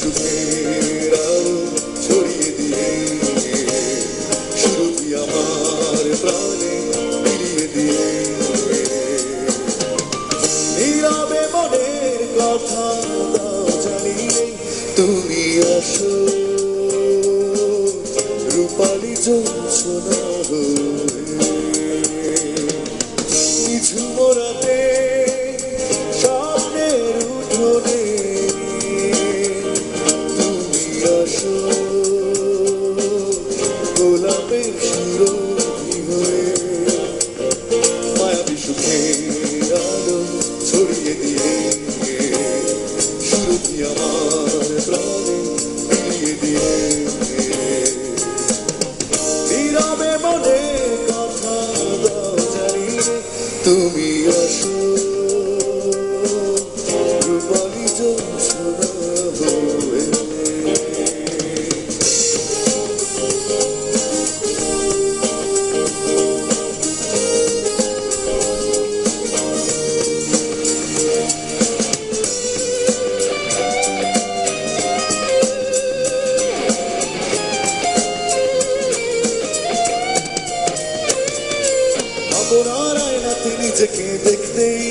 সুখের আলো ছড়িয়ে দিয়ে সুরভি আমার প্রাণে মিলিয়ে দিয়ে নীরবে মনের কথা দাও জানিয়ে তুমি আসো রূপালী জোছনা ঝুমরাতে স্বপ্নের উঠোনে তুমি আসো গোলাপের সুরভি হয়ে মায়াবী সুখের আলো ছড়িয়ে দিয়ে সুরভি আমার প্রাণে মিলিয়ে দিয়ে নীরবে মনের কথা দাও জানিয়ে তুমি আসো রূপালী জোছনা হয়ে আপনার আয়নাতে নিজেকে দেখতেই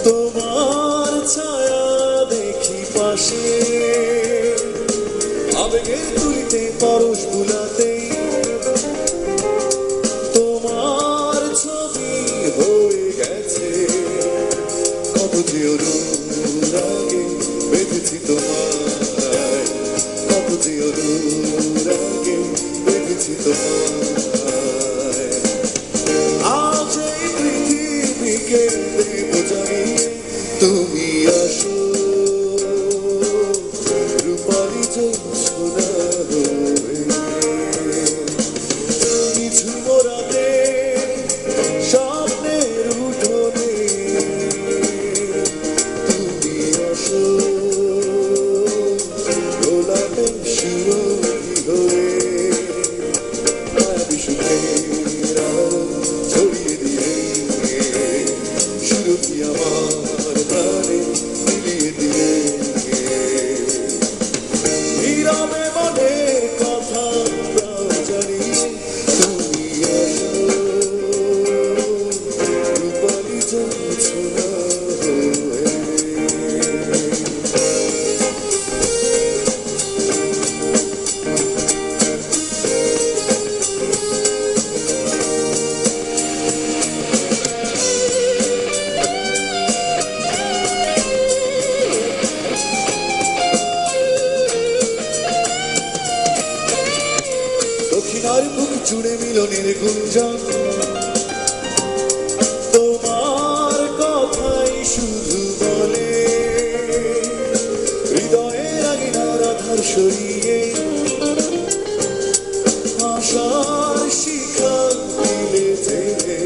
তোমার ছায়া দেখি পাশে আবেগে তুলিতে পরশ বুলাতেই তোমার ছবি হয়ে গেছে কত যে অনুরাগে বেঁধেছি তোমায় কত যে অনুরাগে বেঁধেছি তোমায় আজ এই পৃথিবীকে দেব জানিয়ে তুমি আসো রূপালী জোছনা হয়ে ঝুমরাতে স্বপ্নের উঠোনে তুমি আসো গোলাপের সুরভি হয়ে মায়াবী সুখের আলো ছড়িয়ে দিয়ে সুরভি আমার প্রাণে মিলিয়ে দিয়ে নীরবে মনের কথা দাও জানিয়ে তুমি আসো রূপালী জোছনা হয়ে দক্ষিণার বুক জুড়ে মিলনের গুঞ্জন তোমার কথাই শুধু বলে হৃদয়ের আগিনার আধার সরিয়ে আশার শিখা দিলে জেগে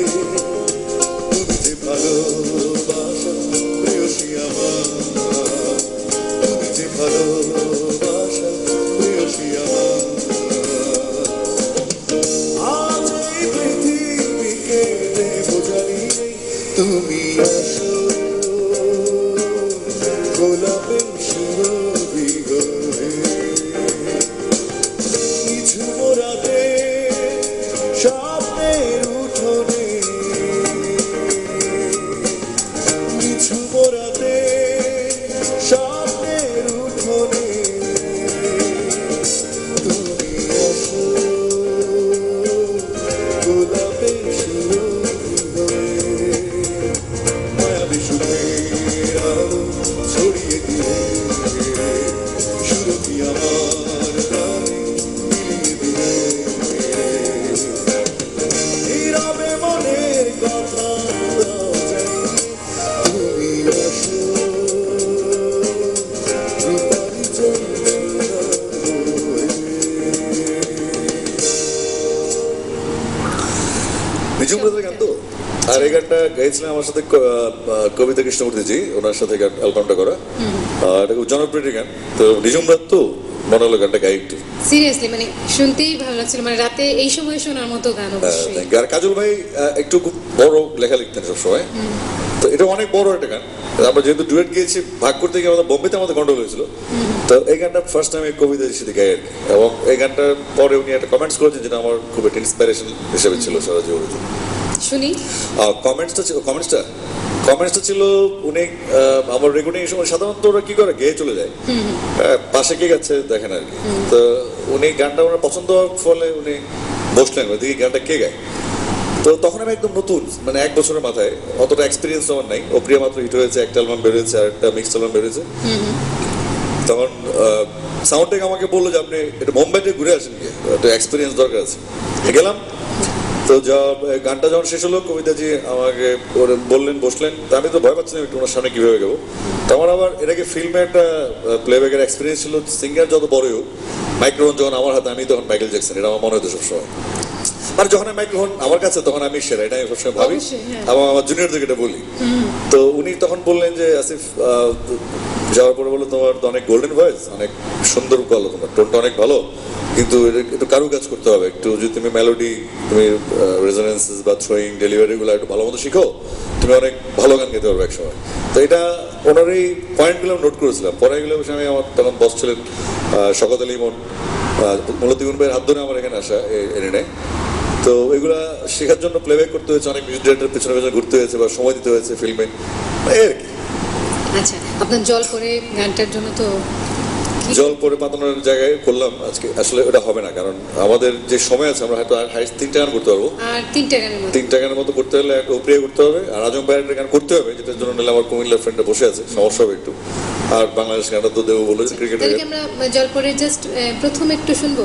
তুমি যে ভালোবাসা প্রেয়সী আমার তুমি যে ভালোবাসা প্রেয়সী আমার আজ এই পৃথিবীকে দেব জানিয়ে তুমি আসো গোলাপের সুরভি হয়ে ঝুমরাতে স্বপ্নের উঠোনে ঝুমরাতে স্বপ্নের উঠোনে তুমি আসো গোলাপের সুরভি হয়ে মায়াবী সুখের আলো ছড়িয়ে দিয়ে সুরভি আমার প্রাণে মিলিয়ে দিয়ে নীরবে মনের কথা দাও জানিয়ে তুমি আসো রূপালী জোছনা হয়ে নিজুম ব্রাদার গান তো আর এই গানটা গাইছিলেন আমার সাথে কবিতা কৃষ্ণমূর্তি জি ওনার সাথে অ্যালবামটা করা এটা খুব জনপ্রিয় গান তো নিজুম ব্রাদ তো মনে হলো গানটা গাই একটু সিরিয়াসলি মানে শুনতেই ভালো লাগছিল মানে রাতে এই সময় শোনার মতো গান অবশ্যই আর কাজল ভাই একটু খুব বড় লেখা লিখতেন সবসময় তো এটা অনেক বড় একটা গান আমরা যেহেতু ডুয়েট গিয়েছি ভাগ করতে গিয়ে আমাদের বোম্বেতে আমাদের গন্ডগোল হয়েছিল, তো এই গানটা ফার্স্ট টাইম কবিতার সাথে গাই আর কি। এবং এই গানটার পরে উনি একটা কমেন্টস করেছেন যেটা আমার খুব একটা ইন্সপিরেশন হিসেবে ছিল সারা জীবনের জন্য। শুনি। কমেন্টসটা ছিল উনি আমার রেকর্ডিং এর সময় সাধারণত ওরা কি করে গেয়ে চলে যায়, পাশে কে গেছে দেখেন আর কি। তো উনি গানটা ওনার পছন্দ হওয়ার ফলে উনি বসলেন দেখি গানটা কে গায়। তো তখন আমি একদম নতুন, মানে 1 বছরের মাথায়, অতটা এক্সপিরিয়েন্স আমার নাই। ও প্রিয়া মাত্র হিট হয়েছে, একটা অ্যালবাম বেরোয়েছে আর একটা মিক্সড অ্যালবাম বেরোয়েছে। তখন সাউন্ডটেক আমাকে বললো যে আপনি এটা মুম্বাইতে ঘুরে আসেন, কি একটা এক্সপিরিয়েন্স দরকার আছে। গেলাম, তো গানটা যখন শেষ হলো কবিতাজি আমাকে বললেন বসলেন, তো আমি তো ভয় পাচ্ছিলাম একটু ওনার সামনে কিভাবে গেবো। তখন আবার এটাকে ফিল্মে একটা প্লেব্যাকের এক্সপিরিয়েন্স ছিল। সিঙ্গার যত বড়ই হোক, মাইক্রোফোন যখন আমার হাতে, আমি তখন মাইকেল জ্যাকসন, এটা আমার মনে হতো সবসময়। আর যখন মাইক্রোফোন আমার কাছে তখন আমি সেরা, এটা আমি সবসময় ভাবি এবং আমার জুনিয়রদেরকে এটা বলি। তো উনি তখন বললেন যে আসিফ, যাওয়ার পরে বললো তোমার তো অনেক গোল্ডেন ভয়েস, অনেক সুন্দর গলা, তোমার টোনটা অনেক ভালো, কিন্তু একটু কারুকাজ করতে হবে, একটু যদি তুমি মেলোডি, তুমি রেজোনেন্সেস বা থ্রোয়িং ডেলিভারিগুলো একটু ভালো মতো শিখো, তুমি অনেক ভালো গান গাইতে পারবে একসময়। তো এটা ওনার এই পয়েন্টগুলো নোট করেছিলাম। পরে এগুলো বসে আমি, আমার তখন বস ছিলেন শওকত আলী ইমন, মূলত ইমন ভাইয়ের হাত ধরে আমার এখানে আসা এনে নেয়। তো এগুলা শেখার জন্য প্লেব্যাক করতে হয়েছে, অনেক মিউজিক ডিরেক্টর পেছনে পেছনে ঘুরতে হয়েছে বা সময় দিতে হয়েছে ফিল্মে, এই আর কি। আচ্ছা, আপনার জল পরে গানটার জন্য তো জল পরে পাতানোর জায়গায় করলাম আজকে, আসলে ওটা হবে না, কারণ আমাদের যে সময় আছে আমরা হয়তো আর 3টা গান করতে পারবো। আর 3টা গানের মতো করতে হলে একটা ওপ্রিয়া করতে হবে আর আজম ভাইয়ের একটা গান করতে হবে, যেটার জন্য নিলে আমার কুমিল্লার ফ্রেন্ডটা বসে আছে, সমস্যা হবে একটু। আর বাংলাদেশ গানটা তো দেবো বলে ক্রিকেটের। আমরা জল পরে জাস্ট প্রথম একটু শুনবো,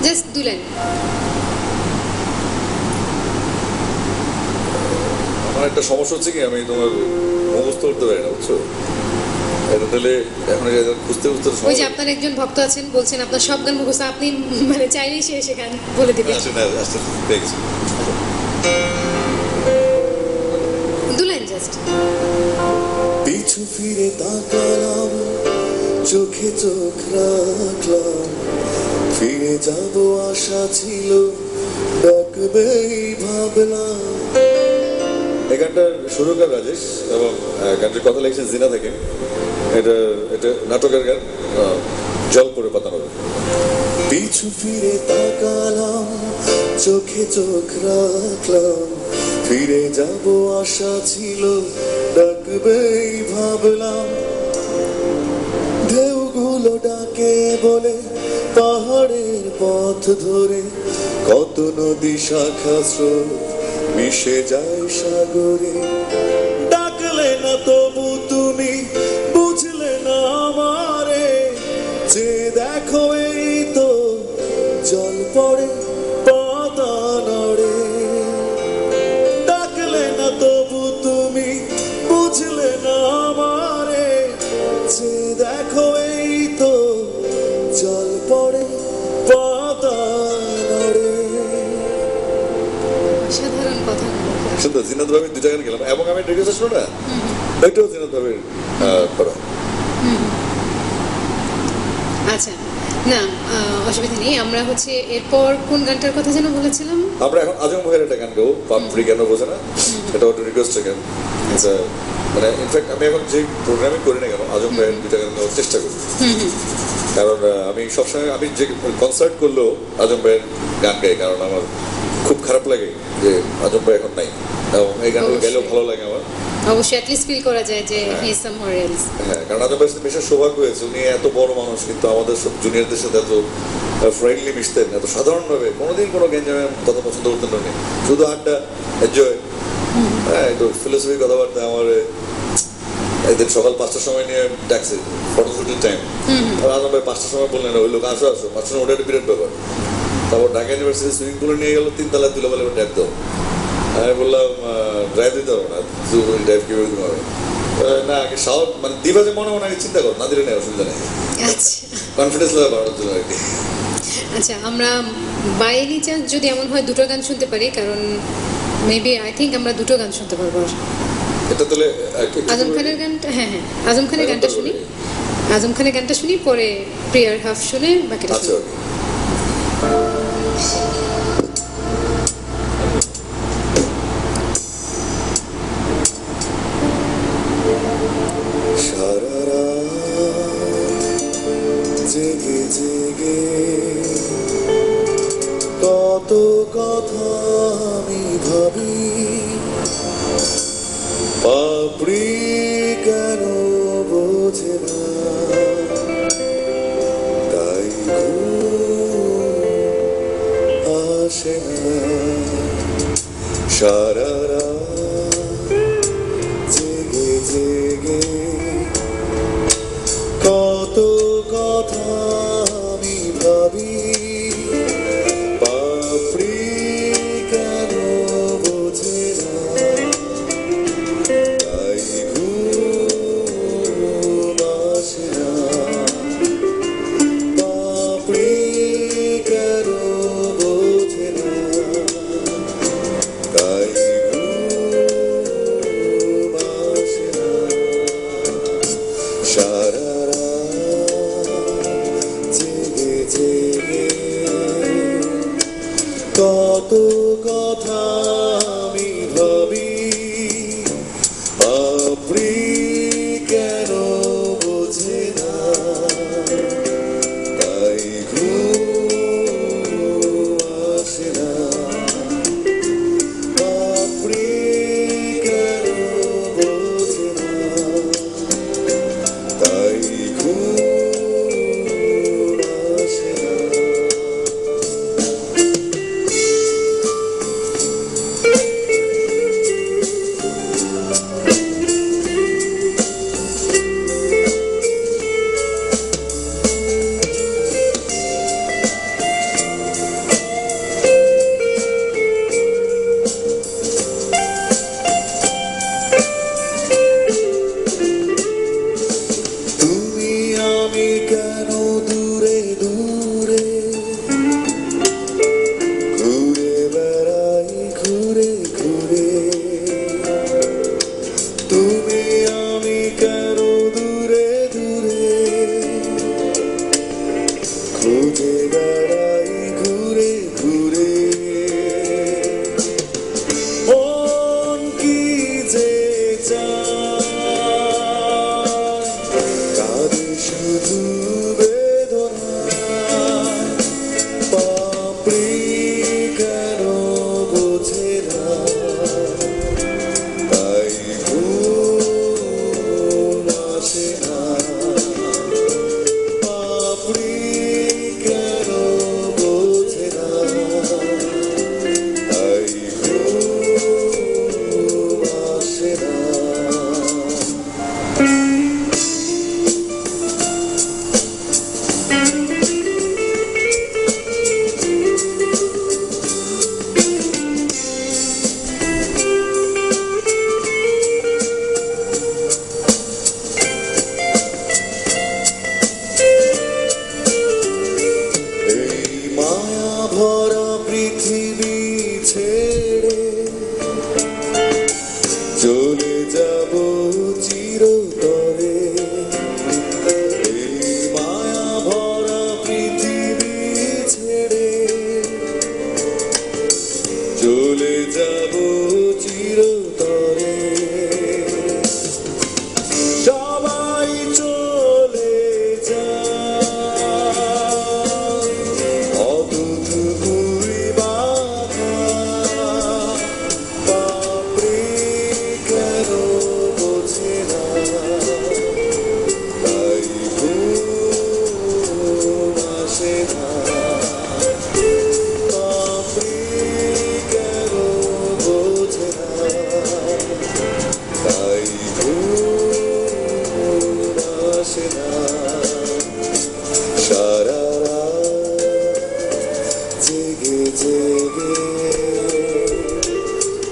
জাস্ট 2 লাইন। আমার একটা সমস্যা হচ্ছে কি, আমি তোমার মুখস্থ করতে পারি না, বুঝছো? এটা তাহলে এখন বুঝতে বুঝতে ওই যে আপনার একজন ভক্ত আছেন, বলছেন আপনার সব গান মুখস্থ, আপনি মানে চাইলেই সে গান বলে দিবেন। আচ্ছা, পেয়ে গেছি। 2 লাইন জাস্ট। পিছু ফিরে তাকালাম, চোখে চোখ রাখলাম, ফিরে যাব আশা ছিল, ডাকবেই ভাবলাম। এই গানটার সুরকার রাজেশ এবং গানটির কথা লিখেছেন জিনা থেকে। এটা নাটকের গান, জল পরে পাতানো। পিছু ফিরে তাকালাম, চোখে চোখ রাখলাম, ফিরে যাব আশা ছিল, ডাকবেই ভাবলাম। ঢেউগুলো ডাকে বলে পাহাড়ের পথ ধরে, কত নদী শাখা স্রোত মিশে যায় সাগরে। ডাকলে না তবু তুমি বুঝলে না আমারে, যে দেখো এই তো জল পড়ে পাতা নড়ে। ডাকলে না তবু তুমি বুঝলে না আমারে, যে দেখো এই তো জল পড়ে পাতা নড়ে। সাধারণ কথা শুনতো জিনাত ভাবির 2টা গান গেলাম এবং আমি রেডিও ছিল না, ওইটাও জিনাত ভাবির করা। আচ্ছা, না অসুবিধা নেই। আমরা হচ্ছে এরপর কোন গানটার কথা যেন বলেছিলাম? আমরা এখন আজম ভাইয়ের একটা গান গাবো, পাপড়ি কেন বোঝে না, এটা একটা রিকোয়েস্ট গান। মানে ইনফ্যাক্ট আমি এখন যে প্রোগ্রামিং করি না কেন, আজম ভাইয়ের 2টা গান গাওয়ার চেষ্টা করি, কারণ আমি সবসময়, আমি যে কনসার্ট করলেও আজম ভাইয়ের গান গাই, কারণ আমার খুব খারাপ লাগে যে আজম ভাই এখন নাই, এবং এই গানগুলো গাইলেও ভালো লাগে আমার। অবশ্যই অ্যাটলিস্ট ফিল করা যায় যে হি ইজ সামহার এলস। হ্যাঁ, কারণ আজম ভাইয়ের সাথে বিশেষ সৌভাগ্য হয়েছে, উনি এত বড় মানুষ কিন্তু আমাদের সব জুনিয়রদের সাথে এত ফ্রেন্ডলি মিশতেন, এত সাধারণভাবে, কোনোদিন কোনো গেঞ্জামের কথা পছন্দ করতেন না, শুধু আড্ডা, এনজয়, হ্যাঁ একটু ফিলোসফি কথাবার্তা। আমার একদিন সকাল 5টার সময় নিয়ে ডাকছে ফটোশুটের টাইম, আজম ভাই 5টার সময় বললেন ওই লোক আসো 5টার সময়, ওটা একটা বিরাট ব্যাপার। তারপর ঢাকা ইউনিভার্সিটি সুইমিং পুলে নিয়ে গেল, 3 তলায় তুলে বলে ড্রাইভ দাও। আমি বললাম ড্রাইভ দিতে হবে না, ড্রাইভ কীভাবে দিতে হবে না, আগে সাহস মানে দিবা যে মনে মনে আগে চিন্তা করো, না দিলে নেই অসুবিধা নেই, কনফিডেন্স লেভেল বাড়ানোর জন্য আর কি। আচ্ছা, আমরা বাই এনি চান্স যদি এমন হয় 2টো গান শুনতে পারি, কারণ মেবি আই থিঙ্ক আমরা 2টো গান শুনতে পারবো। এটা তাহলে আজম খানের গানটা, হ্যাঁ আজম খানের গানটা শুনি, আজম খানের গানটা শুনি, পরে প্রিয়ার হাফ শুনে বাকিটা শুনি। পাপড়ি কেন বোঝে না, তাই ঘুম আসে না। সারা রাত জেগে জেগে কত কথা আমি ভাবি, পাপড়ি কেন বোঝে না, তাই ঘুম আসে না। পাপড়ি কেন বোঝে না, তাই ঘুম আসে না। সারা রাত জেগে জেগে কত কথা আমি ভাবি, পাপড়ি কেন বোঝে না, তাই ঘুম আসে না। পাপড়ি কেন বোঝে না, তাই ঘুম আসে না। তুমি আমি কেন দূরে দূরে ঘুরে বেড়াই ঘুরে ঘুরে, তুমি আমি কেন দূরে দূরে খুঁজে বেড়াই ঘুরে ঘুরে। মন কি যে চায়, কাঁদে শুধু বেদনায়, পাপড়ি কেন বোঝে না, তাই ঘুম আসে না। পাপড়ি কেন বোঝে না, তাই ঘুম আসে না। এই মায়া ভরা পৃথিবী ছেড়ে চলে যাব চিরতরে। এই মায়া ভরা পৃথিবী ছেড়ে চলে যাব চিরতরে। সবাই চলে যায়, অতটুকুই বাধা, পাপড়ি কেন বোঝে না, তাই ঘুম আসে না। পাপড়ি কেন বোঝে না, তাই ঘুম আসে না। সারা রাত জেগে জেগে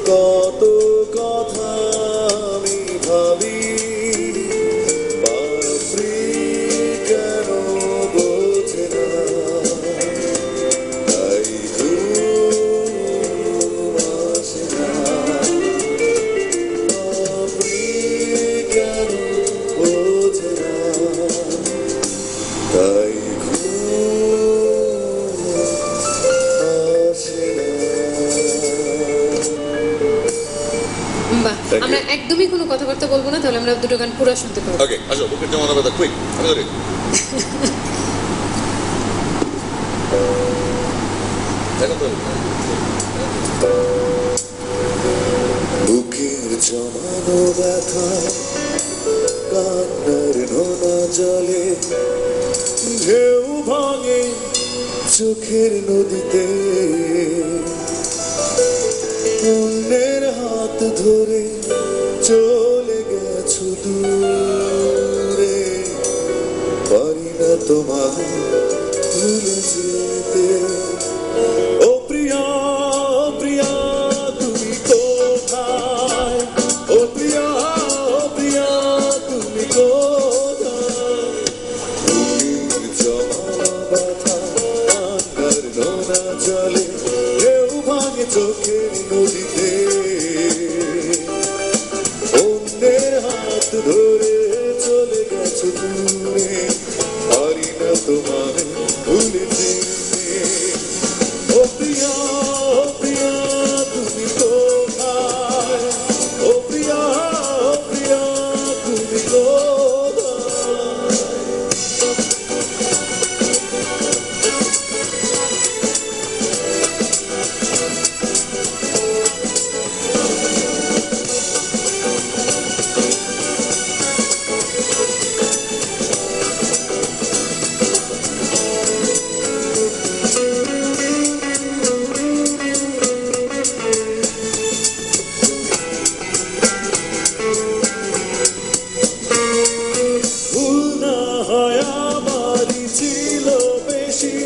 কত কথা আমি ভাবি, পাপড়ি কেন বোঝে না, তাই ঘুম আসে না। পাপড়ি কেন বোঝে না, তাই ঘুম আসে না। বাহ, Thank you. আমরা একদমই কোনো কথাবার্তা বলবো না, তাহলে আমরা দুটো গান পুরো শুনতে পাবো। ওকে, আসো, বুকের জমানো ব্যথা কুইক, আমি ধরি। দেখো তো বুকের জমানো ব্যথা কান্নার নোনা জলে ঢেউ ভাঙে চোখের নদীতে অন্যের হাত ধরে চলে গেছো দূরে পারি না তোমায় ভুলে যেতে ও প্রিয়া প্রিয়া তুমি কোথায় ও প্রিয়া প্রিয়া তুমি কোথায় বুকের জমানো ব্যথা কান্নার নোনা জলে ঢেউ ভাঙে চোখের নদীতে অন্যের হাত ধরে চলে গেছো দূরে পারি না তোমায় ভুলে যেতে ও প্রিয়া তুমি কোথায় ও প্রিয়া তুমি কোথায় ভুল না হয় আমারই ছিল বেশি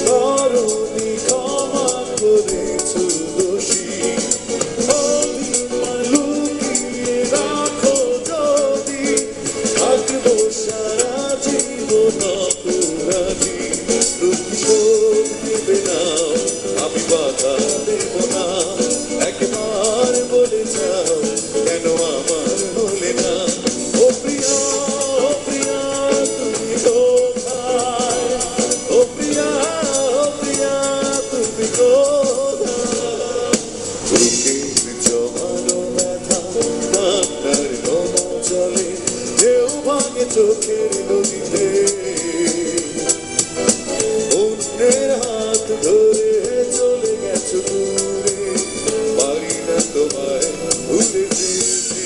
করুণী ক্ষমা করেছো দোষী লুকিয়ে রাখো যদি থাকবো সারা জীবন অপরাধী প্রতিশোধ নেবে না আমি বাধা দেব না একবার বলে যাও কেন আমার হলে না ও প্রিয়া তুমি কোথায় ও প্রিয়া তুমি কোথায় বুকের জমানো ব্যথা কান্নার নোনা জলে ঢেউ ভাঙে চোখের নদীতে অন্যের হাত ধরে চলে গেছো দূরে পারি না তোমায় ভুলে যেতে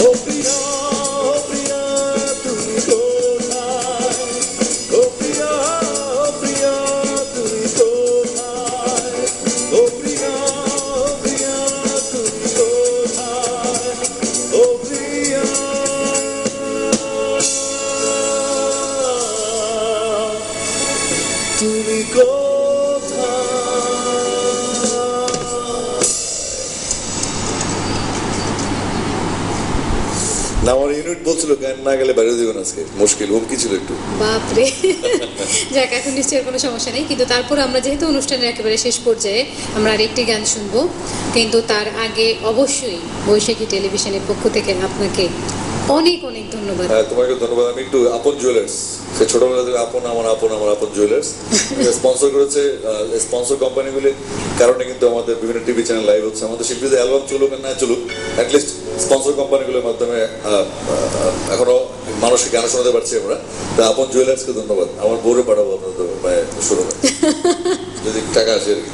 ও প্রিয়া তুমি কোথায় ও প্রিয়া তুমি কোথায় ও প্রিয়া তুমি কোথায় ও প্রিয়া তুমি কোথায় না আমার ইউনিট বলছিল গান না গেলে বাইরে দিবেন আজকে মুশকিল হুমকি ছিল একটু বাপরে যাক এখন নিশ্চয়ই কোনো সমস্যা নেই, কিন্তু তারপর আমরা যেহেতু অনুষ্ঠানের একেবারে শেষ পর্যায়ে আমরা আরেকটি গান শুনবো, কিন্তু তার আগে অবশ্যই বৈশাখী টেলিভিশনের পক্ষ থেকে আপনাকে অনেক অনেক ধন্যবাদ। হ্যাঁ তোমাকে ধন্যবাদ। আমি একটু আপন জুয়েলার্স, সে ছোটবেলা থেকে আপন আমার আপন জুয়েলার্স স্পন্সর করেছে। স্পন্সর কোম্পানিগুলির কারণে কিন্তু আমাদের বিভিন্ন টিভি চ্যানেল লাইভ হচ্ছে। আমাদের শিল্পীদের অ্যালবাম চলুক আর না চলুক, অ্যাটলিস্ট স্পন্সর কোম্পানিগুলোর মাধ্যমে এখনো মানুষকে গান শোনাতে পারছি আমরা। তা আপন জুয়েলার্সকে ধন্যবাদ। আমার বউরে পাঠাবো আপনাদের শুরু যদি টাকা আসে আর কি।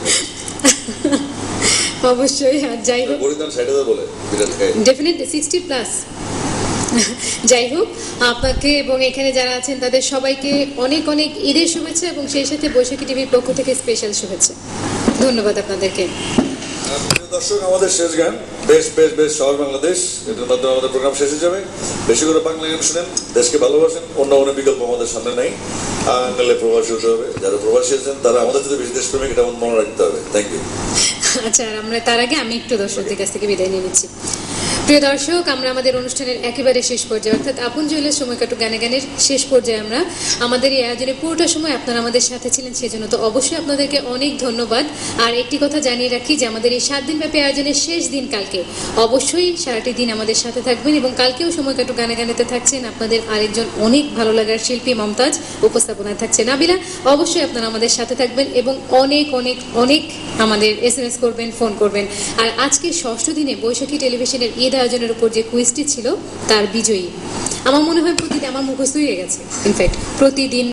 অবশ্যই। আর যাই হোক, বরিদান 60,000 বলে বিরাট খায় ডেফিনেটলি 60+। যাই হোক, আপনাকে এবং এখানে যারা আছেন তাদের সবাইকে অনেক অনেক ঈদের শুভেচ্ছা এবং সেই সাথে বৈশাখী টিভির পক্ষ থেকে স্পেশাল শুভেচ্ছা। ধন্যবাদ আপনাদেরকে। প্রিয় দর্শক, আমাদের শেষ গান বেশ বেশ বেশ শহর বাংলাদেশ, এটার মাধ্যমে আমাদের প্রোগ্রাম শেষ হয়ে যাবে। বেশি করে বাংলা গান শুনেন, দেশকে ভালোবাসেন, অন্য কোনো বিকল্প আমাদের সামনে নাই। নাহলে প্রবাসী হতে হবে। যারা প্রবাসী আছেন তারা আমাদের যদি বেশি দেশপ্রেমিক, এটা মনে রাখতে হবে। Thank you. আচ্ছা, আর আমরা তার আগে আমি একটু দর্শকদের কাছ থেকে বিদায় নিয়ে নিচ্ছি। প্রিয় দর্শক, আমরা আমাদের অনুষ্ঠানের একেবারে শেষ পর্যায়ে অর্থাৎ আপন জুয়েলের সময় কাটু গানে গানের শেষ পর্যায়ে আমরা আমাদের এই আয়োজনে পুরোটা সময় আপনারা আমাদের সাথে ছিলেন, সেজন্য তো অবশ্যই আপনাদেরকে অনেক ধন্যবাদ। আর একটি কথা জানিয়ে রাখি যে আমাদের এই 7 দিনব্যাপী আয়োজনের শেষ দিন কালকে, অবশ্যই সারাটি দিন আমাদের সাথে থাকবেন এবং কালকেও সময় কাটু গানে গানেতে থাকছেন আপনাদের আরেকজন অনেক ভালো লাগার শিল্পী মমতাজ, উপস্থাপনায় থাকছে নাবিলা। অবশ্যই আপনারা আমাদের সাথে থাকবেন এবং অনেক অনেক অনেক আমাদের SMS করবেন, ফোন করবেন। আর আজকে 6ষ্ঠ দিনে বৈশাখী টেলিভিশনের ঈদ আয়োজনের উপর যে কুইজটি ছিল তার বিজয়ী আমার মনে হয় প্রতিদিন আমার মুখস্থ হয়ে গেছে। ইনফ্যাক্ট প্রতিদিন